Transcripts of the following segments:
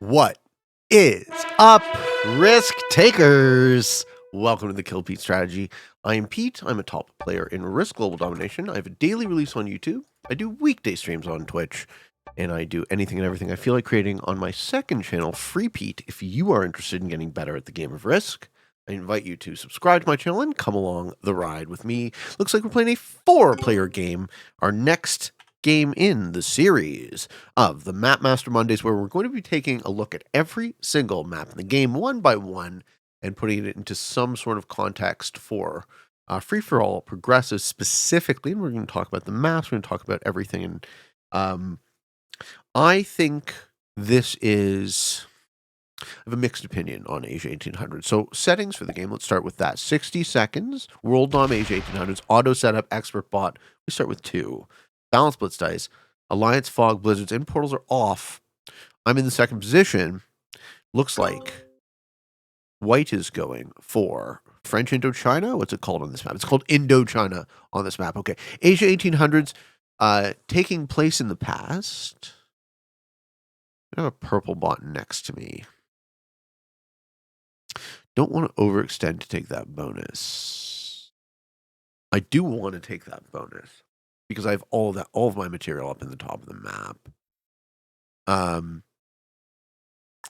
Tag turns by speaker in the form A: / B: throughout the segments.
A: What is up, risk takers? Welcome to the Kill Pete strategy. I am Pete. I'm a top player in Risk Global Domination. I have a daily release on YouTube. I do weekday streams on Twitch, and I do anything and everything I feel like creating on my second channel, Free Pete. If you are interested in getting better at the game of Risk, I invite you to subscribe to my channel and come along the ride with me. Looks like we're playing a 4-player game. Our next game in the series of the Map Master Mondays, where we're going to be taking a look at every single map in the game one by one and putting it into some sort of context for free-for-all progressive specifically. And we're going to talk about the maps. We're going to talk about everything. And I think this is... I have a mixed opinion on Asia 1800. So settings for the game, let's start with that. 60 seconds, World Dom Asia 1800s, auto setup, expert bot. We start with 2. Balance blitz dice, Alliance, Fog, Blizzards, and Portals are off. I'm in the second position. Looks like White is going for French Indochina. What's it called on this map? It's called Indochina on this map. Okay. Asia 1800s taking place in the past. I have a purple bot next to me. Don't want to overextend to take that bonus. I do want to take that bonus because I have all of my material up in the top of the map.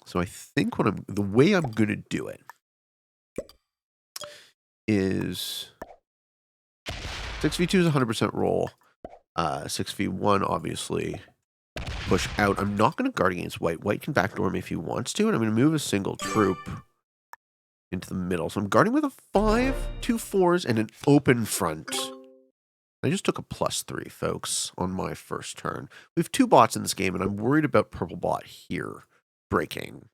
A: So I think the way I'm going to do it is 6v2 is 100% roll. 6v1 obviously push out. I'm not going to guard against White. White can backdoor me if he wants to, and I'm going to move a single troop into the middle. So I'm guarding with a 5, 2 4s, and an open front. I just took a +3, folks, on my first turn. We have 2 bots in this game, and I'm worried about purple bot here breaking.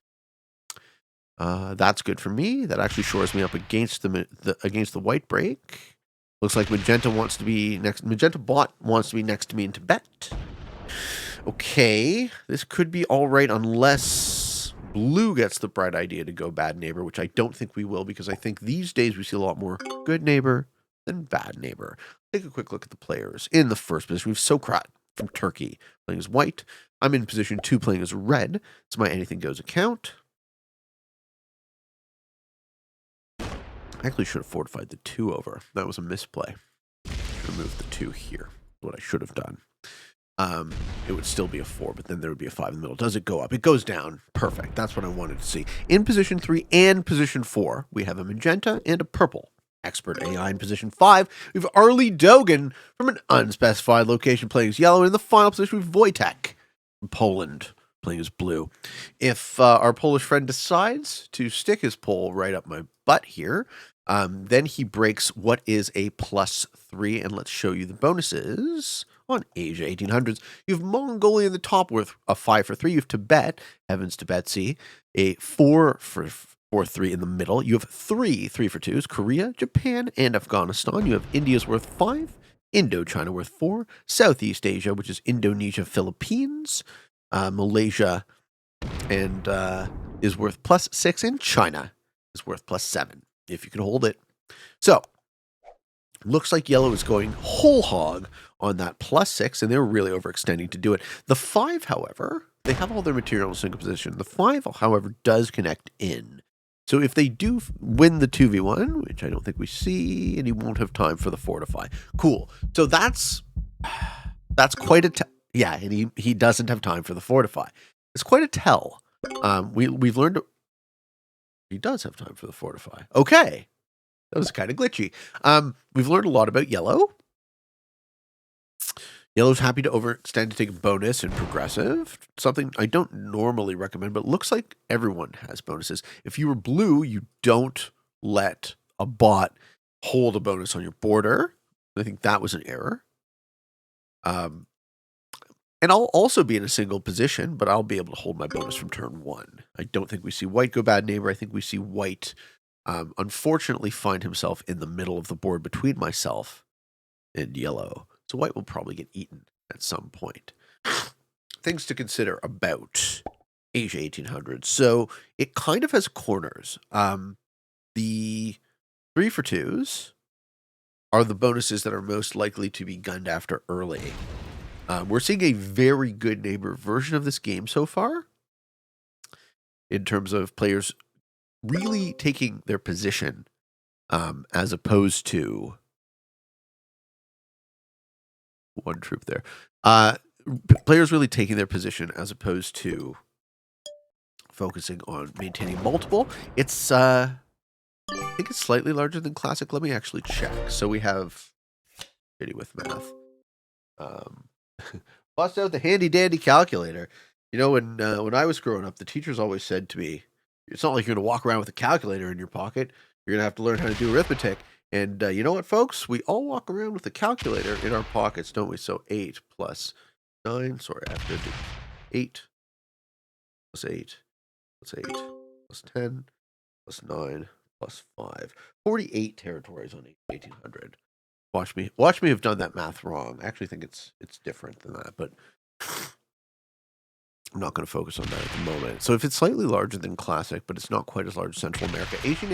A: That's good for me. That actually shores me up against the white break. Looks like Magenta wants to be next. Magenta bot wants to be next to me in Tibet. Okay, this could be all right unless Blue gets the bright idea to go bad neighbor, which I don't think we will, because I think these days we see a lot more good neighbor than bad neighbor. Take a quick look at the players. In the first position, we have Sokrat from Turkey playing as white. I'm in position 2 playing as red. It's my anything goes account. I actually should have fortified the 2 over. That was a misplay. Should have moved the 2 here. What I should have done. It would still be a 4, but then there would be a 5 in the middle. Does it go up? It goes down. Perfect. That's what I wanted to see. In position 3 and position 4, we have a magenta and a purple. Expert AI in position 5. We have Arlie Dogan from an unspecified location playing as yellow. And in the final position, we have Wojtek from Poland playing as blue. If our Polish friend decides to stick his pole right up my butt here, then he breaks what is a +3. And let's show you the bonuses on Asia 1800s. You have Mongolia in the top with a 5 for 3. You have Tibet, Heavens to Betsy, a 4 for 3 in the middle. You have 3 for 2s, Korea, Japan, and Afghanistan. You have India's worth 5, Indochina worth 4, Southeast Asia, which is Indonesia, Philippines, Malaysia, and is worth +6, and China is worth +7, if you can hold it. So, looks like yellow is going whole hog on that +6, and they're really overextending to do it. The 5, however, they have all their material in single position. The 5, however, does connect in. So if they do win the 2v1, which I don't think we see, and he won't have time for the fortify. Cool. So that's quite a yeah, and he doesn't have time for the fortify. It's quite a tell. We've learned he does have time for the fortify. Okay. That was kind of glitchy. We've learned a lot about yellow. Yellow's happy to overextend to take a bonus in progressive. Something I don't normally recommend, but it looks like everyone has bonuses. If you were blue, you don't let a bot hold a bonus on your border. I think that was an error. And I'll also be in a single position, but I'll be able to hold my bonus from turn 1. I don't think we see White go bad neighbor. I think we see White, unfortunately, find himself in the middle of the board between myself and yellow. So White will probably get eaten at some point. Things to consider about Asia 1800s. So it kind of has corners. The 3 for 2s are the bonuses that are most likely to be gunned after early. We're seeing a very good neighbor version of this game so far. in terms of players really taking their position as opposed to one troop there. Players really taking their position as opposed to focusing on maintaining multiple. It's I think it's slightly larger than classic. Let me actually check. So we have shitty with math. Bust out the handy dandy calculator. You know, when I was growing up, the teachers always said to me, "It's not like you're going to walk around with a calculator in your pocket. You're going to have to learn how to do arithmetic." And you know what, folks? We all walk around with a calculator in our pockets, don't we? So 8 plus 9. Sorry, I have to do 8 plus 8 plus 8 plus 10 plus 9 plus 5. 48 territories on 1800. Watch me have done that math wrong. I actually think it's different than that, but I'm not going to focus on that at the moment. So if it's slightly larger than Classic, but it's not quite as large as Central America, Asia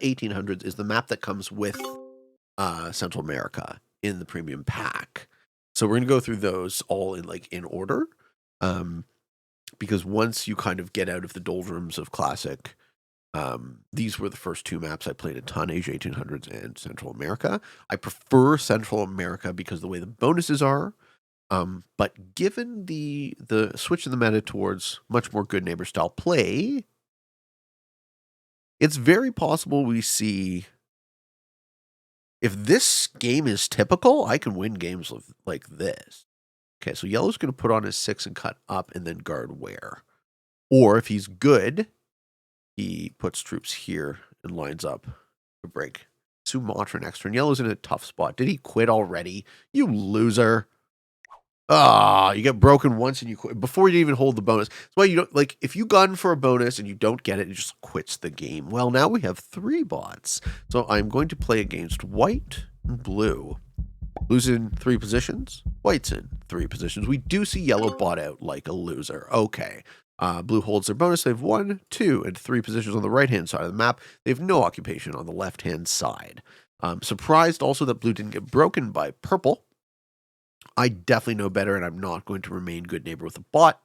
A: 1800s is the map that comes with Central America in the premium pack. So we're going to go through those all in order, because once you kind of get out of the doldrums of Classic, these were the first two maps I played a ton, Asia 1800s and Central America. I prefer Central America because of the way the bonuses are. But given the switch in the meta towards much more good neighbor style play, it's very possible we see, if this game is typical, I can win games like this. Okay, so yellow's going to put on his 6 and cut up and then guard where. Or if he's good, he puts troops here and lines up to break Sumatra next turn. Yellow's in a tough spot. Did he quit already? You loser. You get broken once and you quit before you even hold the bonus. That's why you don't, like, if you gun for a bonus and you don't get it, it just quits the game. Well, now we have 3 bots. So I'm going to play against white and blue. Blue's in 3 positions. White's in 3 positions. We do see yellow bot out like a loser. Okay. Blue holds their bonus. They have 1, 2, and 3 positions on the right-hand side of the map. They have no occupation on the left-hand side. Surprised also that blue didn't get broken by purple. I definitely know better, and I'm not going to remain good neighbor with a bot.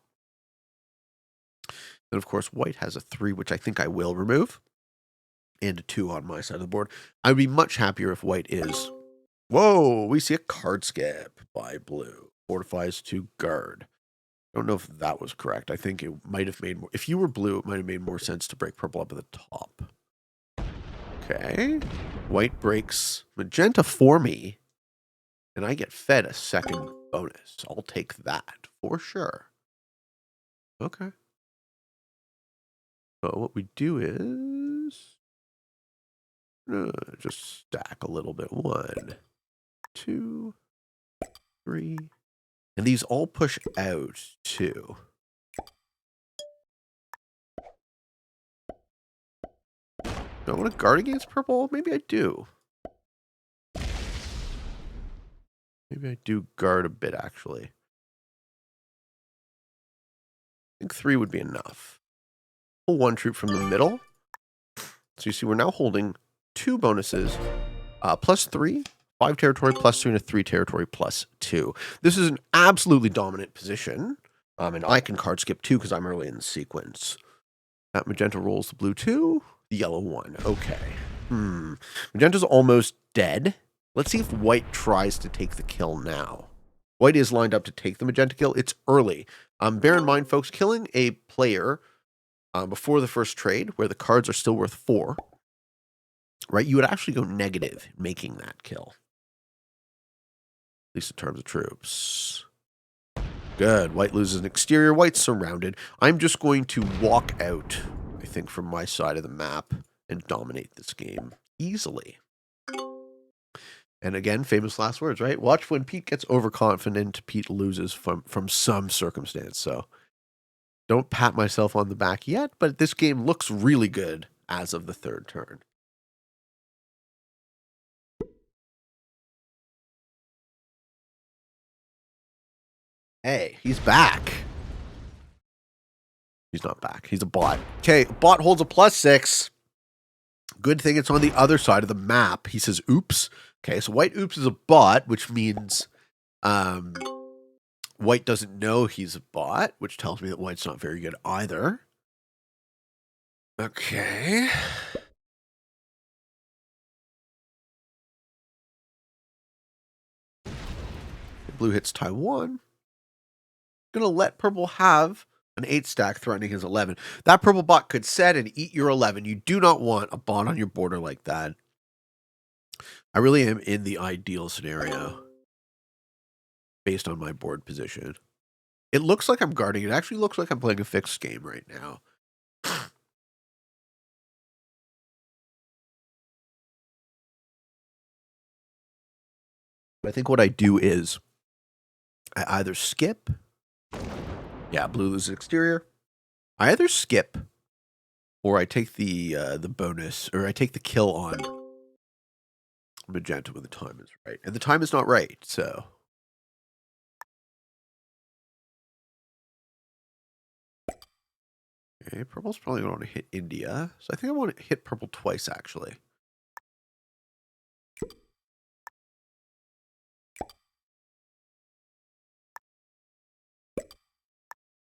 A: And of course, white has a 3, which I think I will remove, and a 2 on my side of the board. I'd be much happier if white is... Whoa, we see a card skip by blue. Fortifies to guard. I don't know if that was correct. I think it might have made more... If you were blue, it might have made more sense to break purple up at the top. Okay. White breaks magenta for me. And I get fed a second bonus. I'll take that for sure. Okay. So what we do is just stack a little bit. 1, 2, 3. And these all push out too. Do I want to guard against purple? Maybe I do. Maybe I do guard a bit, actually. I think 3 would be enough. Pull 1 troop from the middle. So you see we're now holding 2 bonuses. Plus 3, 5 territory, plus 2, and a 3 territory, plus 2. This is an absolutely dominant position. And I can card skip 2 because I'm early in the sequence. That magenta rolls the blue 2, the yellow 1. Okay. Magenta's almost dead. Let's see if white tries to take the kill now. White is lined up to take the magenta kill. It's early. Bear in mind, folks, killing a player before the first trade, where the cards are still worth 4, right? You would actually go negative making that kill. At least in terms of troops. Good. White loses an exterior. White's surrounded. I'm just going to walk out, I think, from my side of the map and dominate this game easily. And again, famous last words, right? Watch when Pete gets overconfident, Pete loses from some circumstance. So don't pat myself on the back yet, but this game looks really good as of the 3rd turn. Hey, he's back. He's not back. He's a bot. Okay, bot holds a +6. Good thing it's on the other side of the map. He says, oops. Okay, so white oops is a bot, which means white doesn't know he's a bot, which tells me that white's not very good either. Okay. Blue hits Taiwan. Gonna let purple have an 8 stack threatening his 11. That purple bot could set and eat your 11. You do not want a bot on your border like that. I really am in the ideal scenario based on my board position. It looks like I'm guarding. It actually looks like I'm playing a fixed game right now. I think what I do is I either skip. Yeah, blue loses exterior. I either skip or I take the bonus, or I take the kill on magenta when the time is right. And the time is not right, so. Okay, purple's probably going to want to hit India. So I think I want to hit purple twice, actually.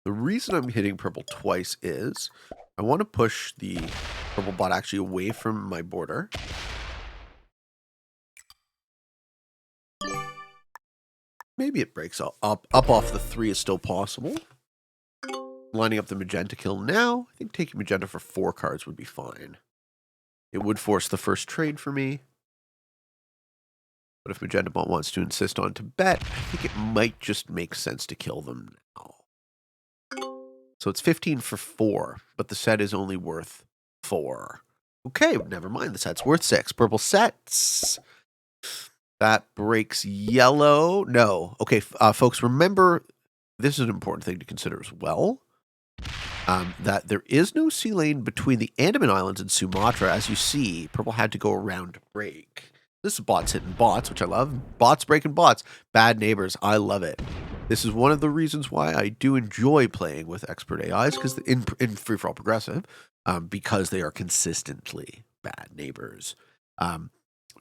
A: The reason I'm hitting purple twice is I want to push the purple bot actually away from my border. Maybe it breaks up off the 3 is still possible. Lining up the magenta kill now. I think taking magenta for 4 cards would be fine. It would force the first trade for me. But if magenta bot wants to insist on to bet, I think it might just make sense to kill them now. So it's 15 for 4, but the set is only worth 4. Okay, never mind. The set's worth 6. Purple sets. That breaks yellow. No. Okay, folks, remember, this is an important thing to consider as well. That there is no sea lane between the Andaman Islands and Sumatra. As you see, purple had to go around to break. This is bots hitting bots, which I love. Bots breaking bots. Bad neighbors. I love it. This is one of the reasons why I do enjoy playing with expert AIs, because in free-for-all progressive, because they are consistently bad neighbors.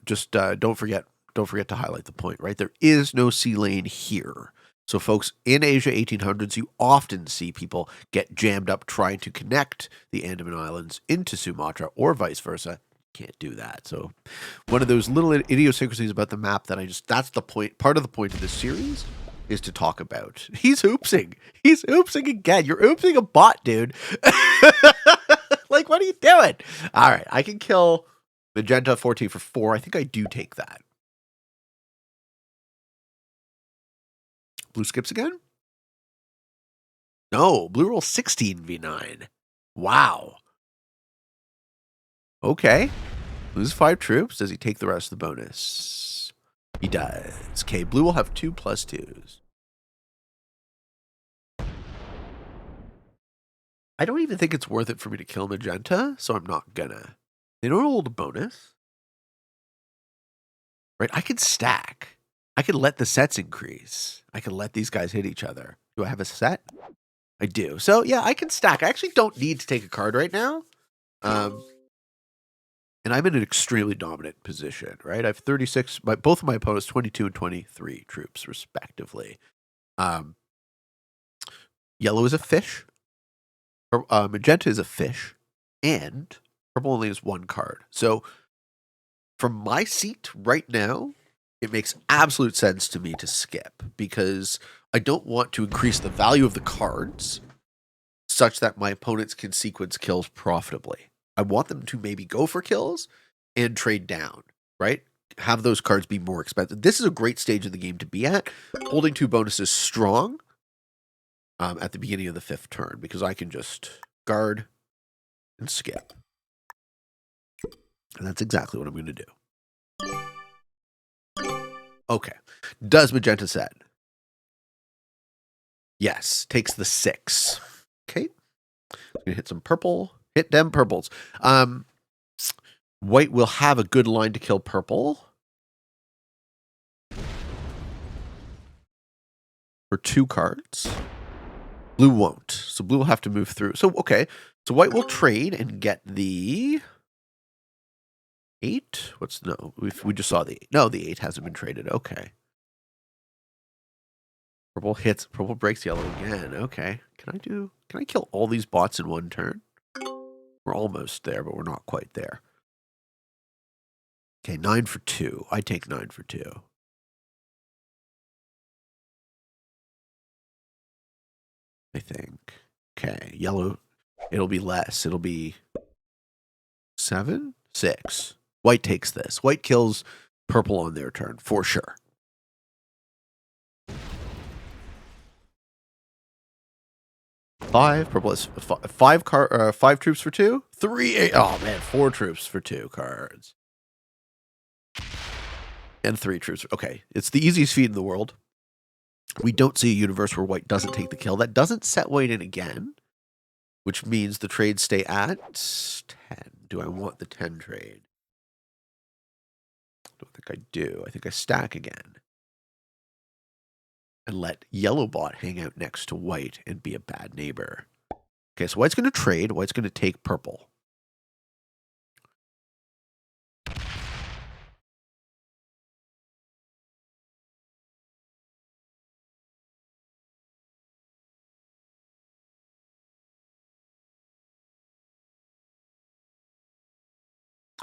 A: Just don't forget to highlight the point, right? There is no sea lane here. So folks, in Asia 1800s, you often see people get jammed up trying to connect the Andaman Islands into Sumatra or vice versa. Can't do that. So one of those little idiosyncrasies about the map that that's the point, part of the point of this series is to talk about. He's oopsing. He's oopsing again. You're oopsing a bot, dude. Like, what are you doing? All right, I can kill magenta 14 for 4. I think I do take that. Blue skips again? No, blue rolls 16 v9. Wow. Okay. Loses 5 troops. Does he take the rest of the bonus? He does. Okay, blue will have 2 +2s. I don't even think it's worth it for me to kill magenta, so I'm not gonna. They don't hold a bonus. Right? I could stack. I could let the sets increase. I could let these guys hit each other. Do I have a set? I do. So, yeah, I can stack. I actually don't need to take a card right now. And I'm in an extremely dominant position, right? I have 36, both of my opponents, 22 and 23 troops, respectively. Yellow is a fish. Magenta is a fish. And purple only has 1 card. So, from my seat right now, it makes absolute sense to me to skip, because I don't want to increase the value of the cards such that my opponents can sequence kills profitably. I want them to maybe go for kills and trade down, right? Have those cards be more expensive. This is a great stage of the game to be at. Holding 2 bonuses strong at the beginning of the 5th turn, because I can just guard and skip. And that's exactly what I'm going to do. Okay. Does magenta set? Yes. Takes the 6. Okay. Gonna hit some purple. Hit them purples. White will have a good line to kill purple for 2 cards. Blue won't. So blue will have to move through. So, okay. So white will trade and get the 8. No, we just saw the 8. No, the 8 hasn't been traded. Okay. Purple hits. Purple breaks yellow again. Okay. Can I kill all these bots in 1 turn? We're almost there, but we're not quite there. Okay, 9 for 2. I take 9 for 2. I think. Okay, yellow. It'll be less. It'll be 7? 6. White takes this. White kills purple on their turn, for sure. Five. Purple has five troops for 2. 3. 8. Oh man, 4 troops for 2 cards. And 3 troops. Okay, it's the easiest feat in the world. We don't see a universe where white doesn't take the kill. That doesn't set white in again, which means the trades stay at 10. Do I want the 10 trade? I don't think I do. I think I stack again. And let yellow bot hang out next to white and be a bad neighbor. Okay, so white's going to trade. White's going to take purple.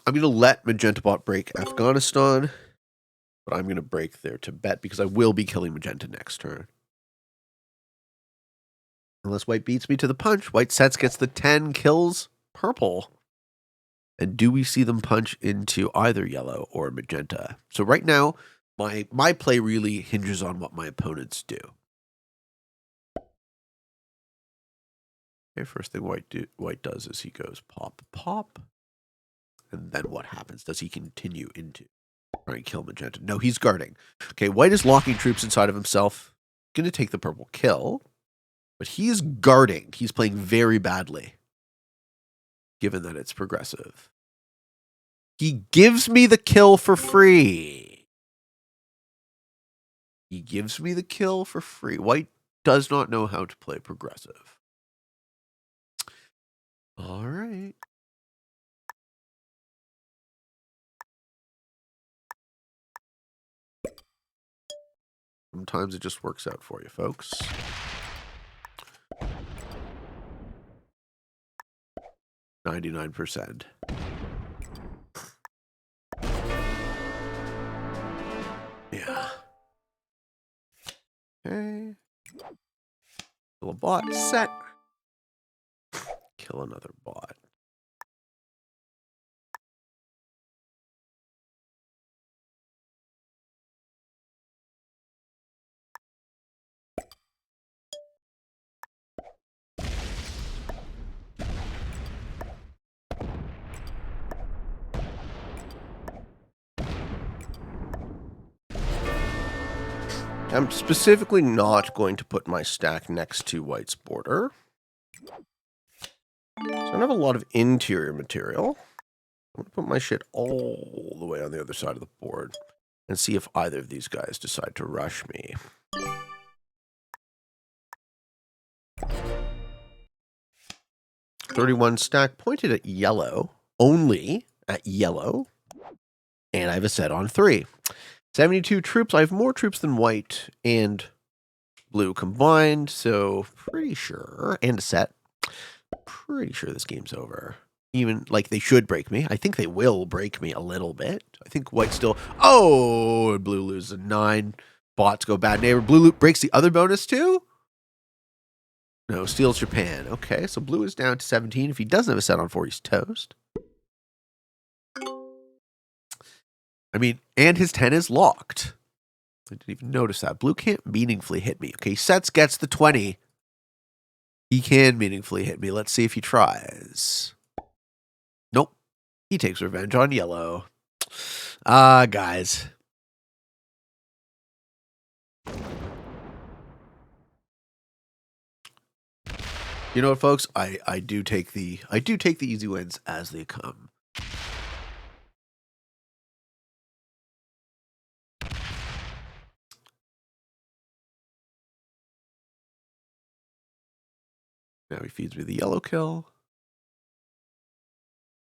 A: I'm going to let magenta bot break Afghanistan, but I'm going to break their Tibet because I will be killing magenta next turn. Unless white beats me to the punch. White sets, gets the 10, kills purple. And do we see them punch into either yellow or magenta? So right now, my play really hinges on what my opponents do. Okay, first thing white does is he goes pop, pop. And then what happens? Does he continue into trying to kill magenta? No, he's guarding. Okay, white is locking troops inside of himself. Going to take the purple kill. But he's guarding. He's playing very badly, given that it's progressive. He gives me the kill for free. He gives me the kill for free. White does not know how to play progressive. All right. Sometimes it just works out for you, folks. %. Yeah. Okay. Kill a bot. Set. Kill another bot. I'm specifically not going to put my stack next to white's border. So I don't have a lot of interior material. I'm going to put my shit all the way on the other side of the board and see if either of these guys decide to rush me. $31 stack pointed at yellow, only at yellow, and I have a set on 3. 72 troops. I have more troops than white and blue combined, so pretty sure, and a set. Pretty sure this game's over. Even, like, they should break me. I think they will break me a little bit. I think white still... Oh! Blue loses a 9. Bots go bad neighbor. Blue breaks the other bonus too? No, steals Japan. Okay, so blue is down to 17. If he doesn't have a set on 4, he's toast. I mean, and his 10 is locked. I didn't even notice that. Blue can't meaningfully hit me. Okay, sets, gets the 20. He can meaningfully hit me. Let's see if he tries. Nope. He takes revenge on yellow. Guys. You know what, folks? I do take the easy wins as they come. Now he feeds me the yellow kill.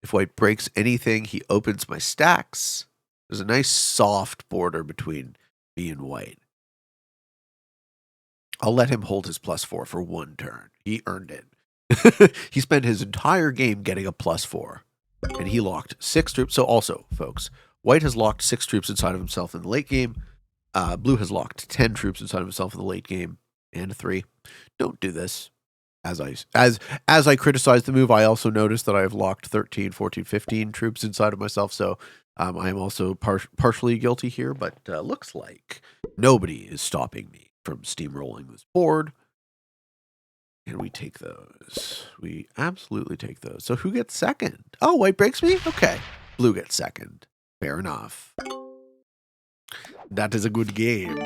A: If white breaks anything, he opens my stacks. There's a nice soft border between me and white. I'll let him hold his +4 for 1 turn. He earned it. He spent his entire game getting a +4. And he locked 6 troops. So also, folks, white has locked 6 troops inside of himself in the late game. Blue has locked 10 troops inside of himself in the late game. And a 3. Don't do this. As I criticize the move, I also noticed that I have locked 13, 14, 15 troops inside of myself. So I am also partially guilty here. But looks like nobody is stopping me from steamrolling this board. And we take those. We absolutely take those. So who gets second? Oh, white breaks me? Okay. Blue gets second. Fair enough. That is a good game.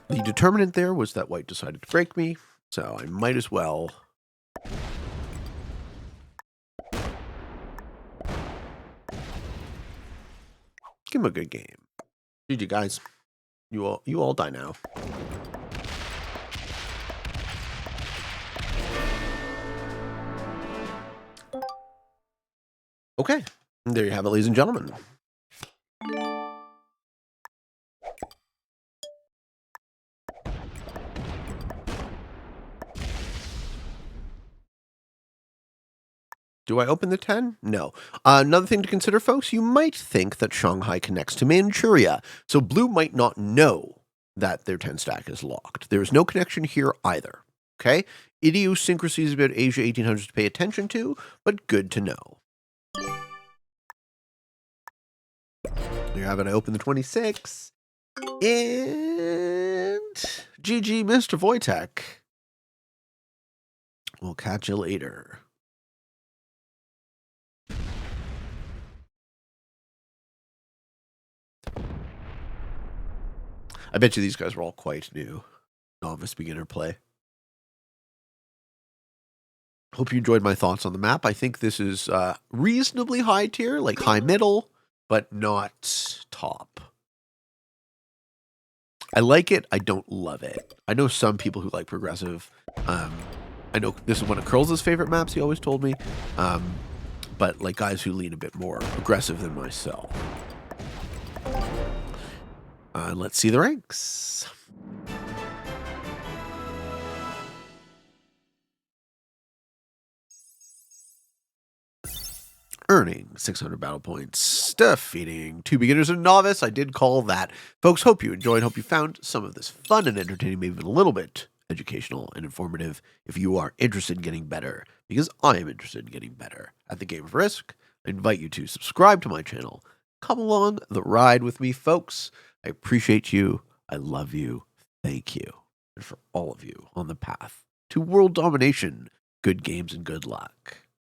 A: The determinant there was that white decided to break me, so I might as well. Give him a good game. GG, guys. You all die now. Okay. There you have it, ladies and gentlemen. Do I open the 10? No. Another thing to consider, folks, you might think that Shanghai connects to Manchuria, so blue might not know that their 10 stack is locked. There is no connection here either. Okay? Idiosyncrasies about Asia 1800s to pay attention to, but good to know. There you have it. I open the 26. And GG, Mr. Wojtek. We'll catch you later. I bet you these guys were all quite new. Novice beginner play. Hope you enjoyed my thoughts on the map. I think this is reasonably high tier, like high middle, but not top. I like it. I don't love it. I know some people who like progressive. I know this is one of Curls' favorite maps, he always told me. But like guys who lean a bit more aggressive than myself. Let's see the ranks. Earning 600 battle points, defeating 2 beginners and a novice. I did call that. Folks, hope you enjoyed. Hope you found some of this fun and entertaining, maybe even a little bit educational and informative if you are interested in getting better, because I am interested in getting better at the game of Risk. I invite you to subscribe to my channel. Come along the ride with me, folks. I appreciate you. I love you. Thank you. And for all of you on the path to world domination, good games and good luck.